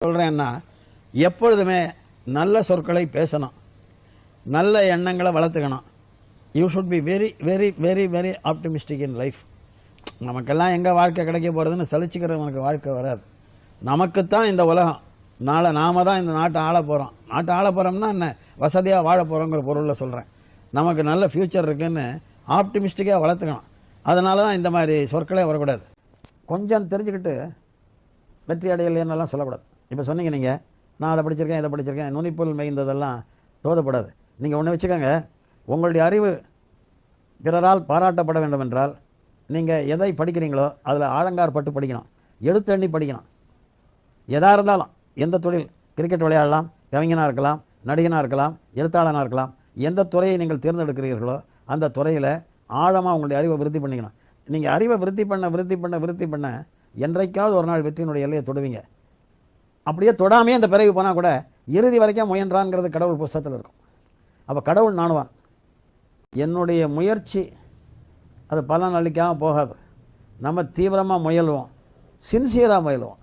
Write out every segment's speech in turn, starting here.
சொல்றேன்னா எப்பொழுதுமே நல்ல சொற்களை பேசணும், நல்ல எண்ணங்களை வளர்த்துக்கணும். You should be very very very very optimistic in life. நமக்கெல்லாம் எங்கே வாழ்க்கை கிடைக்க போகிறதுன்னு சலிச்சுக்கிறவனுக்கு வாழ்க்கை வராது. நமக்குத்தான் இந்த உலகம். நாளை நாம தான் இந்த நாட்டை ஆள போகிறோம். நாட்டை ஆள போகிறோம்னா என்ன, வசதியாக வாழ போகிறோங்கிற பொருளில் சொல்கிறேன். நமக்கு நல்ல ஃப்யூச்சர் இருக்குன்னு ஆப்டிமிஸ்டிக்காக வளர்த்துக்கணும். அதனால தான் இந்த மாதிரி சொற்களே வரக்கூடாது. கொஞ்சம் தெரிஞ்சுக்கிட்டு வெற்றி அடையலைன்னெல்லாம் சொல்லக்கூடாது. இப்போ சொன்னீங்க நீங்கள், நான் அதை படிச்சிருக்கேன் இதை படிச்சிருக்கேன், நுனிப்புல் மேய்ந்ததெல்லாம் தோதப்படாது. நீங்கள் ஒன்று வச்சுக்கோங்க, உங்களுடைய அறிவு பிறரால் பாராட்டப்பட வேண்டும் என்றால் நீங்கள் எதை படிக்கிறீங்களோ அதில் ஆழங்கார் பட்டு படிக்கணும், எடுத்தெண்ணி படிக்கணும். எதாக இருந்தாலும், எந்த தொழில், கிரிக்கெட் விளையாடலாம், கவிஞனாக இருக்கலாம், நடிகனாக இருக்கலாம், எழுத்தாளனாக இருக்கலாம், எந்த துறையை நீங்கள் தேர்ந்தெடுக்கிறீர்களோ அந்த துறையில் ஆழமாக உங்களுடைய அறிவை விருத்தி பண்ணிக்கணும். நீங்கள் அறிவை விருத்தி பண்ண என்றைக்காவது ஒரு நாள் வெற்றியினுடைய எல்லையை தொடுவீங்க. அப்படியே தொடாமே அந்த பிறகு போனால் கூட இறுதி வரைக்கும் முயன்றாங்கிறது கடவுள் புஸ்தகத்தில் இருக்கும். அப்போ கடவுள் நாணுவான். என்னுடைய முயற்சி அது பலன் அளிக்காமல் போகாது. நம்ம தீவிரமாக முயல்வோம், சின்சியராக முயல்வோம்.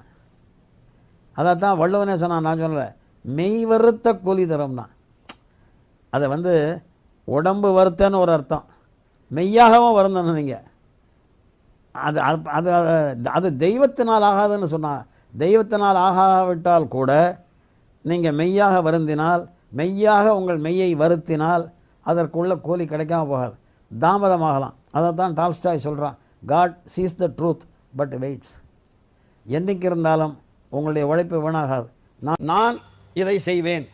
அதைத்தான் வள்ளுவனே சொன்னான், நான் சொல்லலை, மெய் வருத்த கூலி தரம்னா. அதை உடம்பு வருத்தன்னு ஒரு அர்த்தம், மெய்யாகவும் வருந்தணும். நீங்கள் அது அது அது தெய்வத்தினால் ஆகாதுன்னு சொன்னால், தெய்வத்தினால் ஆகாவிட்டால் கூட நீங்கள் மெய்யாக வருந்தினால், மெய்யாக உங்கள் மெய்யை வருத்தினால் அதற்குள்ள கூலி கிடைக்காம போகாது, தாமதமாகலாம். அதைத்தான் டால்ஸ்டாய் சொல்கிறான், God sees the truth but waits. என்றைக்கு இருந்தாலும் உங்களுடைய உழைப்பு வீணாகாது. நான் இதை செய்வேன்,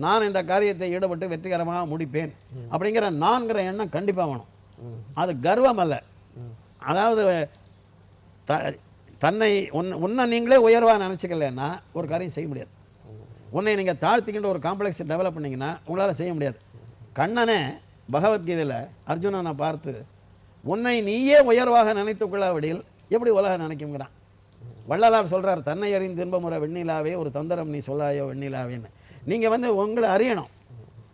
நான் இந்த காரியத்தை ஈடுபட்டு வெற்றிகரமாக முடிப்பேன் அப்படிங்கிற நான்கிற எண்ணம் கண்டிப்பாக வேணும். அது கர்வம் அல்ல. அதாவது தன்னை உன்னை நீங்களே உயர்வாக நினச்சிக்கலன்னா ஒரு காரியம் செய்ய முடியாது. உன்னை நீங்கள் தாழ்த்திக்கின்ற ஒரு காம்ப்ளெக்ஸ் டெவலப் பண்ணிங்கன்னா உங்களால் செய்ய முடியாது. கண்ணனே பகவத்கீதையில் அர்ஜுனனை பார்த்து, உன்னை நீயே உயர்வாக நினைத்து கொள்ளாவிடில் எப்படி உலகம் நினைக்குங்கிறான். வள்ளலார் சொல்கிறார், தன்னை அறிந்து தின்பமுறை வெண்ணிலாவே ஒரு தந்திரம் நீ சொல்லாயோ வெண்ணிலாவேன்னு. நீங்கள் உங்களை அறியணும்.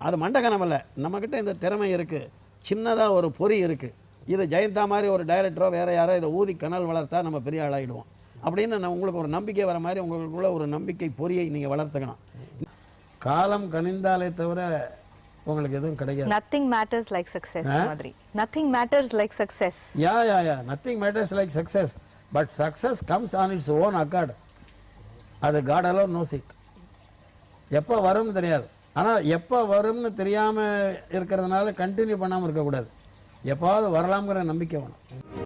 அது மண்டகனம் அல்ல. நம்மக்கிட்ட இந்த திறமை இருக்குது, சின்னதாக ஒரு பொறி இருக்குது. இது ஜெயந்தா மாதிரி ஒரு டைரக்டரோ வேறு யாரோ இதை ஊதி கனல் வளர்த்தா நம்ம பெரிய ஆளாகிடுவோம் அப்படின்னு உங்களுக்கு ஒரு நம்பிக்கை வர மாதிரி உங்களுக்குள்ள ஒரு நம்பிக்கை பொறியை நீங்கள் வளர்த்துக்கணும். காலம் கனிந்தாலே தவிர உங்களுக்கு எதுவும் கிடையாது. Nothing matters like success மாதிரி. Nothing matters like success. Yeah. Nothing matters like success. But success comes on its own accord. அது God alone knows it. எப்போ வரும்னு தெரியாது. ஆனால் எப்போ வரும்னு தெரியாமல் இருக்கிறதுனால கண்டினியூ பண்ணாமல் இருக்கக்கூடாது. எப்பாவது வரலாம்ங்கிற நம்பிக்கை வேணும்.